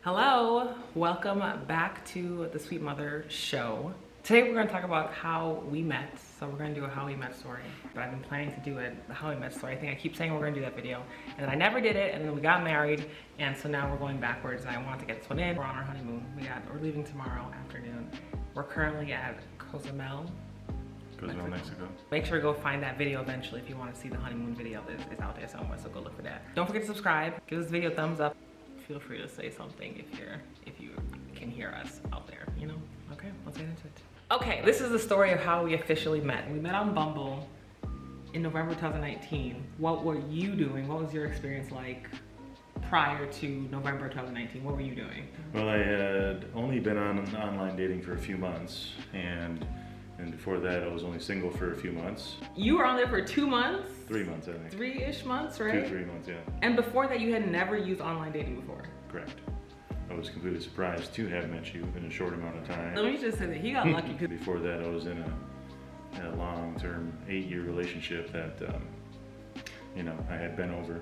Hello, welcome back to the Sweet Mother show. Today we're going to talk about how we met. So we're going to do a how we met story, but I've been planning to do it, the how we met story. I think I keep saying we're going to do that video, and then I never did it, and then we got married, and so now we're going backwards, and I want to get this one in. We're on our honeymoon. We're leaving tomorrow afternoon. We're currently at Cozumel, Mexico. Make sure to go find that video eventually if you want to see the honeymoon video. It's out there somewhere, so go look for that. Don't forget to subscribe. Give this video a thumbs up. Feel free to say something if you can hear us out there, you know? Okay, let's get into it. Okay, this is the story of how we officially met. We met on Bumble in November 2019. What were you doing? What was your experience like prior to November 2019? What were you doing? Well, I had only been on online dating for a few months, and before that I was only single for a few months. You were on there for 2 months? 3 months, I think. 3-ish months, right? 2-3 months, yeah. And before that you had never used online dating before? Correct. I was completely surprised to have met you in a short amount of time. Let me just say that he got lucky. Before that I was in a long-term 8-year relationship that, you know, I had been over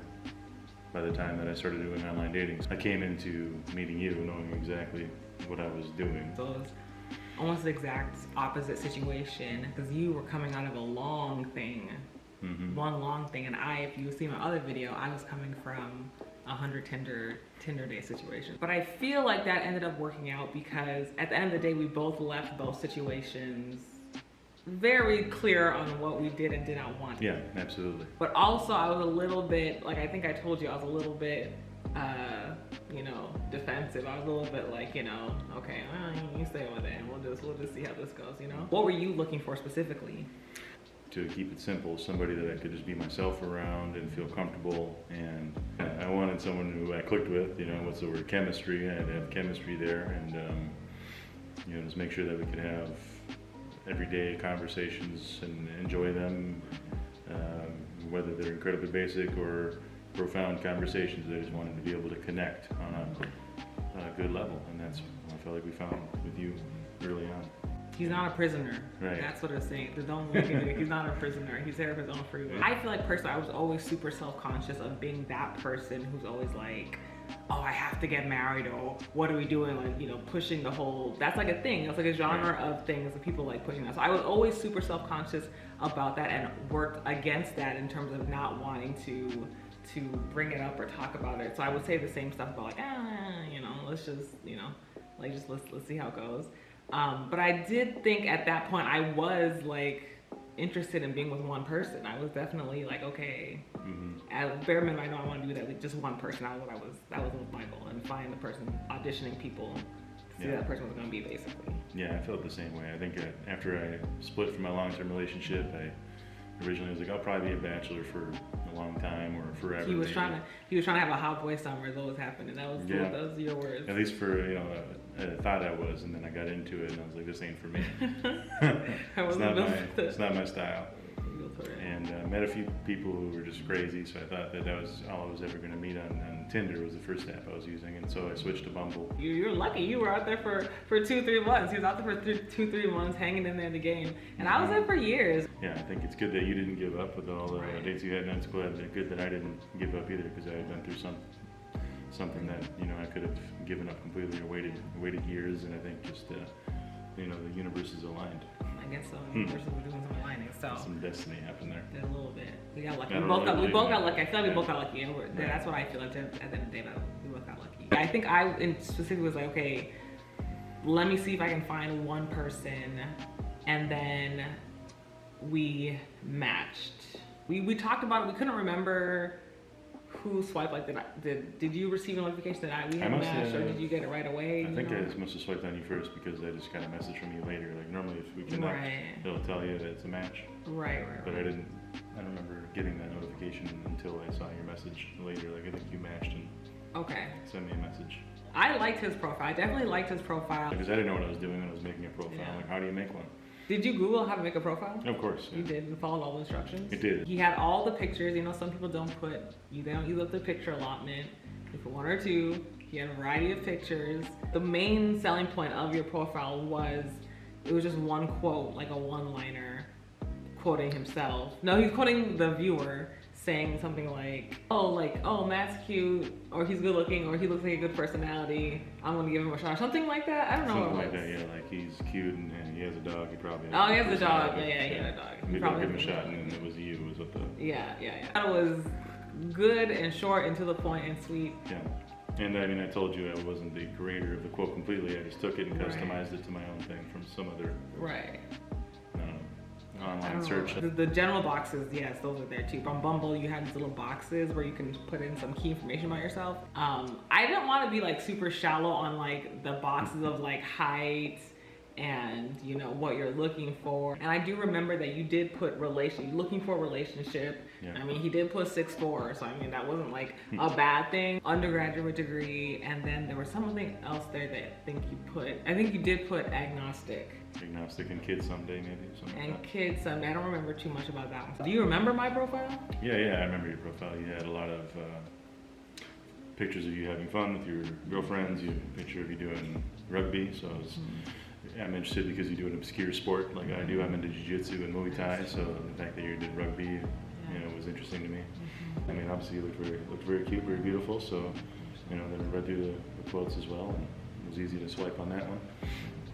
by the time that I started doing online dating. I came into meeting you knowing exactly what I was doing. So it was almost the exact opposite situation, because you were coming out of a long thing, one long thing, and if you see my other video, I was coming from a 100 Tinder day situation. But I feel like that ended up working out because at the end of the day, we both left both situations very clear on what we did and did not want. Yeah, absolutely. But also I was a little bit, like I think I told you, I was a little bit, you know, defensive. I was a little bit like, you know, okay, well, you stay with it and we'll just see how this goes, you know? What were you looking for specifically? To keep it simple, somebody that I could just be myself around and feel comfortable, and I wanted someone who I clicked with, you know, what's the word, chemistry. I had to have chemistry there, and you know, just make sure that we could have everyday conversations and enjoy them, whether they're incredibly basic or profound conversations. I just wanted to be able to connect on a good level, and that's what I felt like we found with you early on. He's not a prisoner. Right. That's what I'm saying. Don't look at it. He's not a prisoner. He's there of his own free will. I feel like personally, I was always super self-conscious of being that person who's always like, oh, I have to get married, or what are we doing? Like, you know, pushing the whole, that's like a thing. It's like a genre of things that people like pushing that. So I was always super self-conscious about that and worked against that in terms of not wanting to bring it up or talk about it. So I would say the same stuff about like, you know, let's just, you know, like just let's see how it goes. But I did think at that point I was like interested in being with one person. I was definitely like, okay, at bare minimum I know I want to do that with just one person. That was my goal, and find the person, auditioning people to see who that person was going to be, basically. Yeah, I felt the same way. I think after I split from my long-term relationship, I originally was like, I'll probably be a bachelor for a long time or forever. He was trying to have a hot boy summer. That was happening. That was your words. At least for, you know, I thought I was, and then I got into it and I was like, this ain't for me. It's not my style. And met a few people who were just crazy, so I thought that was all I was ever going to meet on Tinder. Was the first app I was using, and so I switched to Bumble. You're lucky. You were out there for 2-3 months. He was out there for 2-3 months, hanging in there in the game, and I was there for years. Yeah, I think it's good that you didn't give up with all the dates you had, and it's good that I didn't give up either, because I had been through something that, you know, I could have given up completely or waited years, and I think just you know, the universe is aligned. I guess so. The universe was doing some aligning. So some destiny happened there. A little bit. We got lucky. We both got lucky. I feel like we both got lucky, and that's what I feel like at the end of the day. We both got lucky. I think I in specific was like, okay, let me see if I can find one person, and then we matched. We talked about it. We couldn't remember who swiped. Like, did you receive a notification that we had matched, or did you get it right away? I think I just must have swiped on you first, because I just got a message from you later. Like, normally if we connect, it'll tell you that it's a match. Right. But I don't remember getting that notification until I saw your message later. Like, I think you matched and sent me a message. I liked his profile. I definitely liked his profile. Because I didn't know what I was doing when I was making a profile. Yeah. Like, how do you make one? Did you Google how to make a profile? Of course. Yeah. You did, and followed all the instructions? It did. He had all the pictures. You know, some people don't use up the picture allotment. You put 1 or 2. He had a variety of pictures. The main selling point of your profile was, it was just one quote, like a one-liner, quoting himself. No, he's quoting the viewer, saying something like, Matt's cute, or he's good looking, or he looks like a good personality, I'm gonna give him a shot, something like that. I don't know. Something like that, yeah, like he's cute and he has a dog, he probably has Oh, he has a dog, yeah, he had a dog. Maybe I'll give him a shot and it was you, was what the... Yeah. It was good and short and to the point and sweet. Yeah. And I mean, I told you I wasn't the creator of the quote completely. I just took it and customized it to my own thing from some other online search. The general boxes, yes, those are there too. On Bumble, you have these little boxes where you can put in some key information about yourself. I didn't want to be like super shallow on like the boxes of like height and you know what you're looking for. And I do remember that you did put looking for a relationship. Yeah. I mean, he did put 6'4", so I mean that wasn't like a bad thing. Undergraduate degree, and then there was something else there that I think you did put agnostic. Agnostic and kids someday, maybe. And like kids someday. I don't remember too much about that one. Do you remember my profile? Yeah, I remember your profile. You had a lot of pictures of you having fun with your girlfriends. You had a picture of you doing rugby, so I'm interested because you do an obscure sport like I do. I'm into jiu-jitsu and Muay Thai, so the fact that you did rugby, you know, was interesting to me. I mean, obviously you looked very cute, very beautiful, so, you know, then I read through the quotes as well, and it was easy to swipe on that one.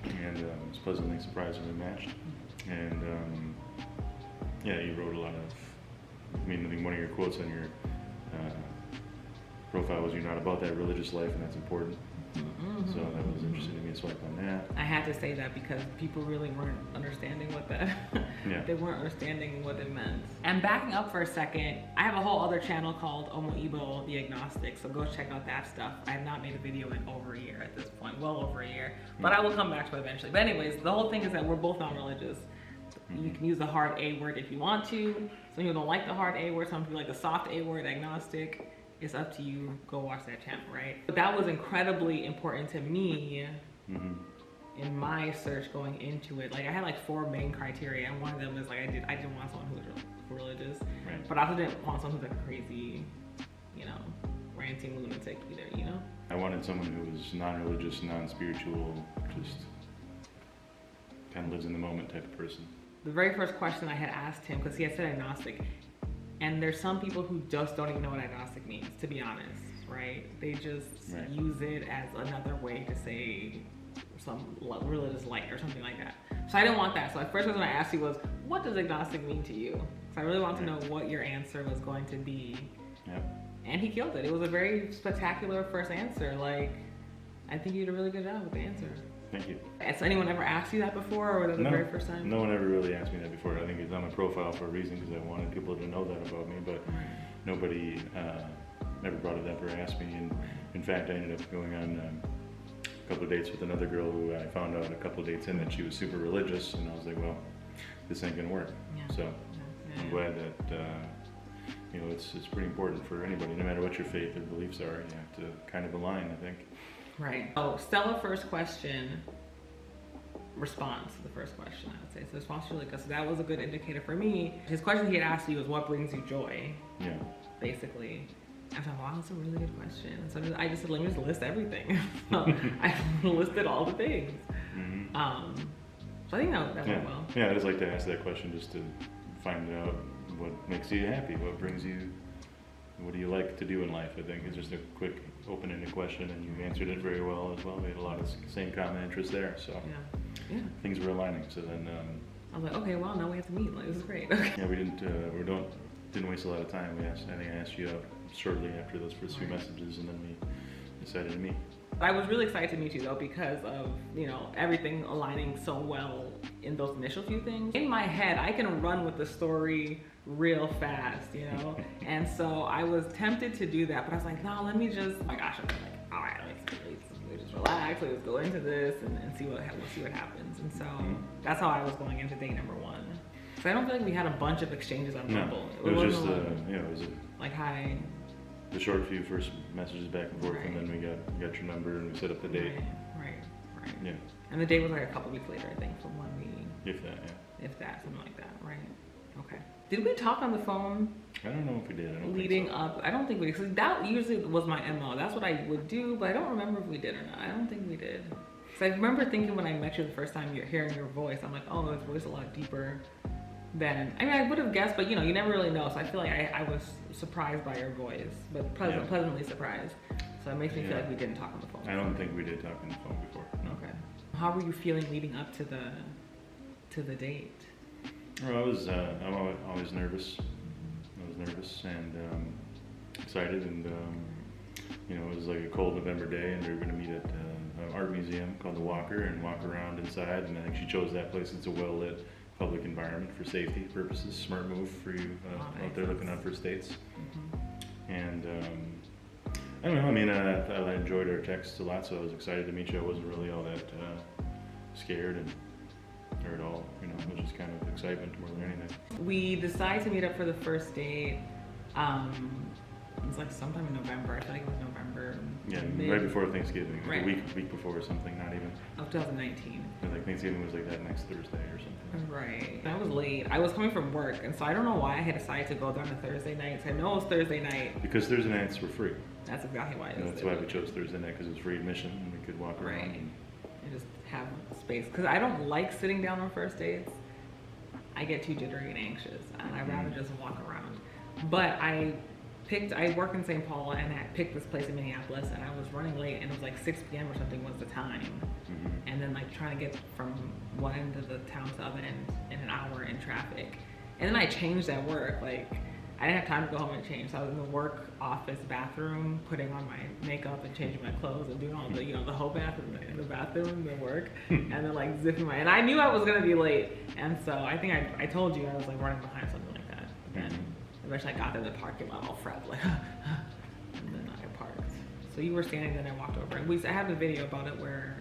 And I was pleasantly surprised when we matched. And yeah, you wrote a lot of, I think one of your quotes on your profile was you're not about that religious life, and that's important. So that was interesting to me to swipe on that. I had to say that because people really weren't understanding what that, they weren't understanding what it meant. And backing up for a second, I have a whole other channel called Igbo, the Agnostic, so go check out that stuff. I have not made a video in over a year at this point, well over a year, but I will come back to it eventually. But anyways, the whole thing is that we're both non-religious. You can use the hard A word if you want to. Some people don't like the hard A word, some people like the soft A word, agnostic. It's up to you. Go watch that channel, right? But that was incredibly important to me in my search going into it. Like I had like 4 main criteria, and one of them is like I didn't want someone who was religious, but I also didn't want someone who's like a crazy, you know, ranting lunatic either, you know? I wanted someone who was non-religious, non-spiritual, just kind of lives in the moment type of person. The very first question I had asked him, because he had said agnostic, and there's some people who just don't even know what agnostic means, to be honest, right? They just use it as another way to say some religious light or something like that. So I didn't want that. So the first question I asked you was, what does agnostic mean to you? So I really wanted to know what your answer was going to be. And he killed it. It was a very spectacular first answer. Like, I think you did a really good job with the answer. Thank you. Has anyone ever asked you that before, or was that the very first time? No one ever really asked me that before. I think it's on my profile for a reason, because I wanted people to know that about me, but nobody ever brought it up or asked me. And in fact, I ended up going on a couple of dates with another girl who I found out a couple of dates in that she was super religious, and I was like, well, this ain't gonna work. So I'm glad that you know, it's pretty important for anybody, no matter what your faith or beliefs are, you have to kind of align, I think. Right. Oh, Stella first question response to the first question, I would say. So response to really good. So that was a good indicator for me. His question he had asked you was, what brings you joy? Yeah. Basically. I thought, wow, that's a really good question. So I just said, let me just list everything. So I listed all the things. So I think that went well. Yeah, I just like to ask that question just to find out what makes you happy, what brings you, what do you like to do in life? I think it's just a quick, open-ended question, and you answered it very well as well. We had a lot of same common interests there, so things were aligning. So then I was like, okay, well, now we have to meet. Like, this is great. Yeah, we didn't waste a lot of time. I think I asked you out shortly after those first few messages, and then we decided to meet. I was really excited to meet you though, because of, you know, everything aligning so well in those initial few things. In my head, I can run with the story real fast, you know? And so I was tempted to do that, but I was like, no, let me just, oh my gosh, I'm like, all right, let's just relax, let's go into this and see what happens. And so that's how I was going into date number 1. So I don't feel like we had a bunch of exchanges on Bumble. It was just, it was like, hi. The short few first messages back and forth, and then we got your number and we set up the date. Right. Yeah. And the date was like a couple weeks later, I think, from when we. If that, If that, something like that, right? Okay. Did we talk on the phone? I don't know if we did. I don't leading think so. up, I don't think we did. Because that usually was my MO. That's what I would do, but I don't remember if we did or not. I don't think we did. So I remember thinking when I met you the first time, you're hearing your voice, I'm like, oh, his voice is a lot deeper then, I mean, I would have guessed, but you know, you never really know. So I feel like I was surprised by your voice, but pleasantly surprised. So it makes me feel like we didn't talk on the phone. I don't think we did talk on the phone before. No. Okay. How were you feeling leading up to the date? Well, I'm always nervous. I was nervous and excited, and you know, it was like a cold November day, and we were going to meet at an art museum called the Walker and walk around inside. And I think she chose that place. It's a well-lit public environment for safety purposes. Smart move for you out there looking on first dates. And I don't know. I mean, I enjoyed our texts a lot, so I was excited to meet you. I wasn't really all that scared or at all. You know, it was just kind of excitement more than anything. We decided to meet up for the first date. It was like sometime in November. I feel like it was November. Yeah, right before Thanksgiving. Like a week before or something, not even. Of 2019. Like Thanksgiving was like that next Thursday or something. Right. I was late. I was coming from work, and so I don't know why I had decided to go there on a Thursday night. I know it was Thursday night. Because Thursday nights were free. That's exactly why. That's why we chose Thursday night, because it was free admission and we could walk around. And just have space. Because I don't like sitting down on first dates. I get too jittery and anxious, and I'd rather just walk around. But I work in St. Paul, and I picked this place in Minneapolis, and I was running late, and it was like 6 p.m. or something was the time. And then like trying to get from one end of the town to the other end in an hour in traffic. And then I changed at work. Like, I didn't have time to go home and change. So I was in the work office bathroom, putting on my makeup and changing my clothes and doing all the, you know, the whole bathroom in the bathroom, the work, and then like zipping and I knew I was gonna be late. And so I think I told you I was like running behind something like that. And eventually I got there in the parking lot all frazzled, like, and then I parked. So you were standing there and I walked over. And I have a video about it where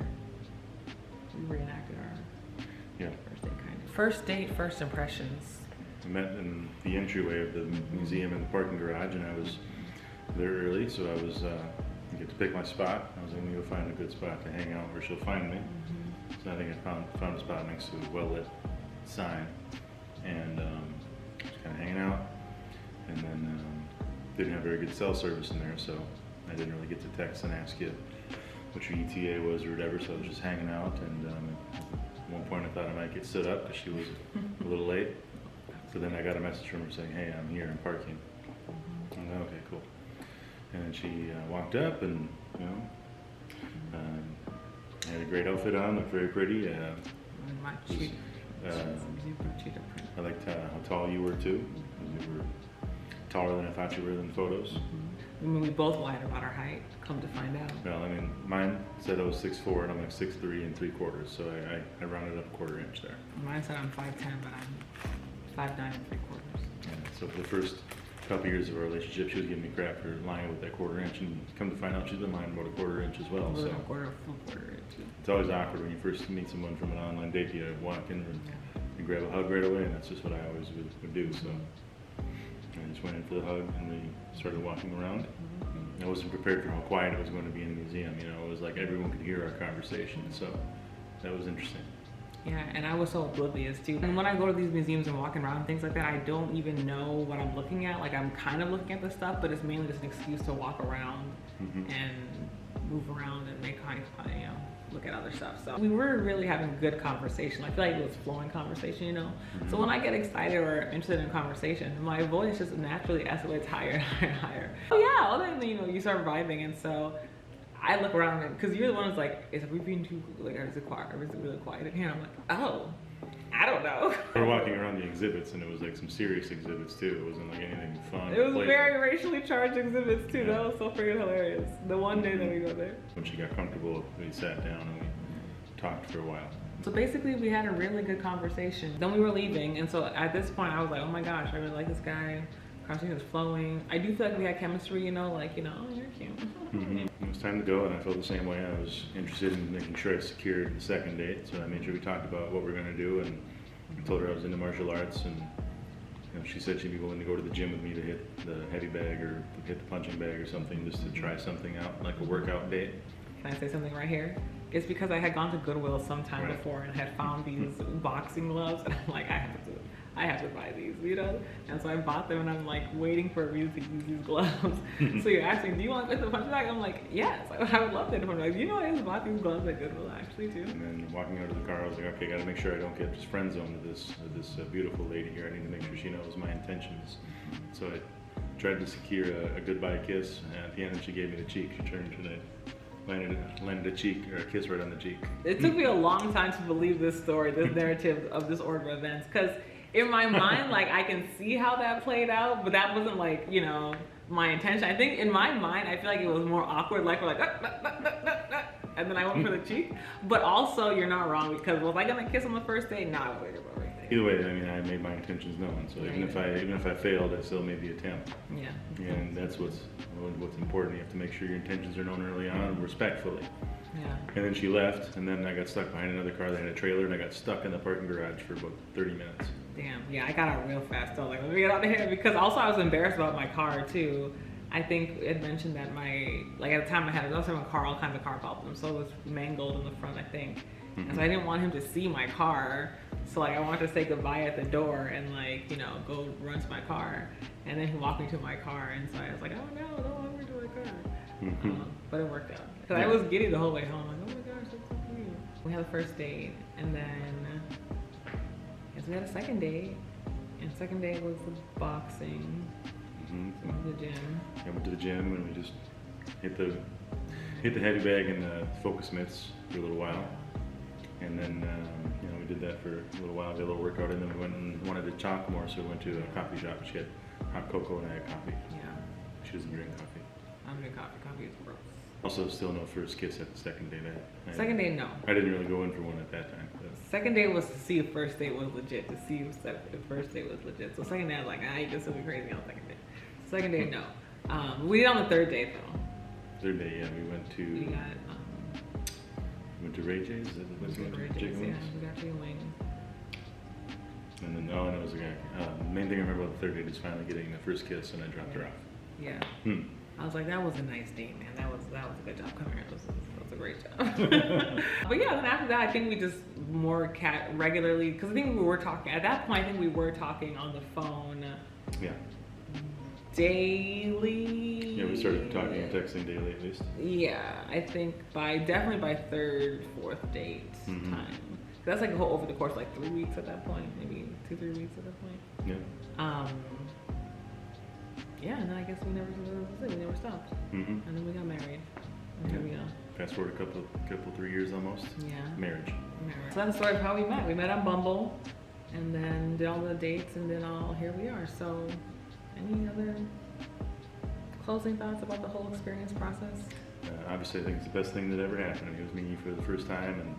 we reenacted our first date kind of. First date, first impressions. I met in the entryway of the museum in the parking garage, and I was there early, so I was I get to pick my spot. I was going to go find a good spot to hang out where she'll find me. So I think I found a spot next to a well-lit sign, and just kind of hanging out. And then didn't have very good cell service in there, so I didn't really get to text and ask you what your ETA was or whatever. So I was just hanging out, and at one point I thought I might get stood up because she was a little late. So then I got a message from her saying, "Hey, I'm here, I'm parking." I'm like, okay, cool. And then she walked up, and you know, had a great outfit on, looked very pretty. I liked how tall you were too. You were taller than I thought you were in the photos. I mean, we both lied about our height, come to find out. Well, I mean, mine said I was 6'4", and I'm like 6'3" and 3/4, so I rounded up a 1/4 inch there. Mine said I'm 5'10", but I'm 5'9" and 3/4. Yeah, so for the first couple years of our relationship, she was giving me crap for lying with that 1/4 inch, and come to find out she's been lying about a 1/4 inch as well. So a full 1/4 inch. It's always awkward when you first meet someone from an online date. You walk in and grab a hug right away, and that's just what I always would do. So I just went in for the hug, and we started walking around. I wasn't prepared for how quiet it was going to be in the museum. You know, it was like everyone could hear our conversation, so that was interesting. Yeah, and I was so oblivious too. And when I go to these museums and walking around and things like that, I don't even know what I'm looking at. Like, I'm kind of looking at the stuff, but it's mainly just an excuse to walk around and move around and make you know, look at other stuff. So we were really having good conversation. I feel like it was flowing conversation, you know? So when I get excited or interested in conversation, my voice just naturally escalates higher and higher and higher. Oh yeah, well then, you know, you start vibing, and so I look around, because you're the one who's like, is we being too, like, is it quiet, or is it really quiet in here? I'm like, oh, I don't know. We were walking around the exhibits, and it was like some serious exhibits too. It wasn't like anything fun. It was very racially charged exhibits too. That was so freaking hilarious. The one day that we go there. When she got comfortable, we sat down and we talked for a while. So basically we had a really good conversation. Then we were leaving, and so at this point I was like, oh my gosh, I really like this guy. Conversation was flowing. I do feel like we had chemistry, you know, like, you know, oh, you're cute. It was time to go, and I felt the same way. I was interested in making sure I secured the second date, so I made sure we talked about what we were going to do, and I told her I was into martial arts, and you know, she said she'd be willing to go to the gym with me to hit the heavy bag or hit the punching bag or something, just to try something out, like a workout date. Can I say something right here? It's because I had gone to Goodwill sometime before and had found these boxing gloves, and I'm like, I have to do it. I have to buy these, you know? And so I bought them, and I'm like waiting for a reason to use these gloves. So you're asking, do you want to go to the punch bag? I'm like, yes, I would love to go to the punch bag. You know, I just bought these gloves at Goodwill actually too. And then walking out of the car, I was like, okay, gotta make sure I don't get just friend zoned to this beautiful lady here. I need to make sure she knows my intentions. So I tried to secure a goodbye kiss, and at the end, she gave me the cheek. She turned and landed a cheek, or a kiss right on the cheek. It took me a long time to believe this story, this narrative of this order of events, because in my mind, like, I can see how that played out, but that wasn't, like, you know, my intention. I think in my mind, I feel like it was more awkward, like, we're like, and then I went for the cheek. But also, you're not wrong, because was I gonna kiss on the first date? No, I waited about everything. Either way, I mean, I made my intentions known. So even if I failed, I still made the attempt. Yeah. And that's what's important. You have to make sure your intentions are known early on, respectfully. Yeah. And then she left, and then I got stuck behind another car that had a trailer, and I got stuck in the parking garage for about 30 minutes. Damn. Yeah, I got out real fast. So like, let me get out of here, because also I was embarrassed about my car too. I think it mentioned that at the time I was having all kinds of car problems, so it was mangled in the front, I think. And so I didn't want him to see my car. So like I wanted to say goodbye at the door and like, you know, go run to my car. And then he walked me to my car, and so I was like, oh no, don't walk me to my car. But it worked out. Because I was giddy the whole way home. Like, oh my gosh, that's so cute. We had the first date, and then we had a second date. And second date was the boxing. The gym. I went to the gym, and we just hit the heavy bag and the focus mitts for a little while. And then, you know, we did that for a little while, did a little workout, and then we went and wanted to talk more, so we went to a coffee shop. She had hot cocoa, and I had coffee. Yeah. She doesn't drink coffee. I don't drink coffee. Coffee is gross. Also, still no first kiss at the second date. Second date, no. I didn't really go in for one at that time. Second date was to see if first date was legit, to see if first date was legit. So second date, I was like, I this will be crazy on second date. Second date, no. We did on the third date, though. Third date, yeah, we went to... We went to Ray J's? Is that the place we went to? Chicken wings? Yeah, we got chicken wings. And then all I know is the main thing I remember about the third date is finally getting the first kiss, and I dropped her off. Yeah. I was like, that was a nice date, man. That was a good job. Come here. That was a great job. But yeah, then after that, I think we just more regularly, because I think we were talking, at that point, I think we were talking on the phone. Yeah. Daily. Yeah, we started talking and texting daily at least. Yeah, I think definitely by third, fourth date time. That's like over the course of like 3 weeks at that point, maybe 2-3 weeks at that point. Yeah. Yeah, and then I guess we never stopped. And then we got married. And here we go. Fast forward a couple 3 years almost. Yeah. Marriage. So that's the story of how we met. We met on Bumble, and then did all the dates, and then here we are. So, any other closing thoughts about the whole experience process? Obviously, I think it's the best thing that ever happened. It was meeting you for the first time, and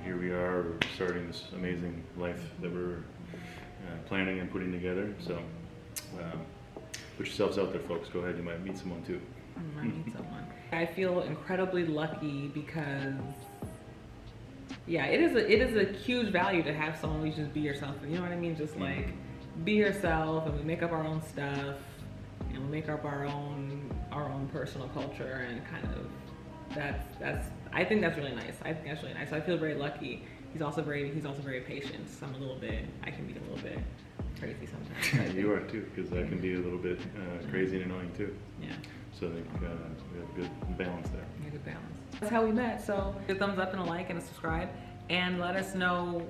here we are starting this amazing life that we're planning and putting together. So, put yourselves out there, folks. Go ahead. You might meet someone too. I might meet someone. I feel incredibly lucky because, yeah, it is a huge value to have someone where you just be yourself. You know what I mean? Just like be yourself, and we make up our own stuff, and we make up our own personal culture, and kind of that's I think that's really nice. I think that's really nice. So I feel very lucky. He's also very patient. So I can be a little bit crazy sometimes. You are too, because I can be a little bit crazy and annoying too. Yeah. So I think we have a good balance there. Yeah, good balance. That's how we met. So give a thumbs up and a like and a subscribe, and let us know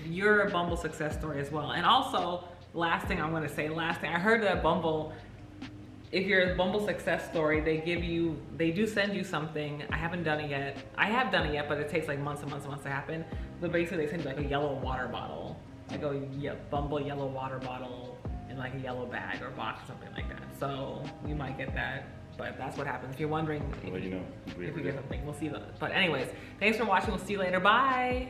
your Bumble success story as well. And also, last thing I heard that Bumble, if you're a Bumble success story, they do send you something. I haven't done it yet. I have done it yet, but it takes like months and months and months to happen. But basically they send you like a yellow water bottle, like a Bumble yellow water bottle in like a yellow bag or box or something like that. So you might get that, but that's what happens. If you're wondering I'll let you know if we get something, we'll see that. But anyways, thanks for watching. We'll see you later. Bye.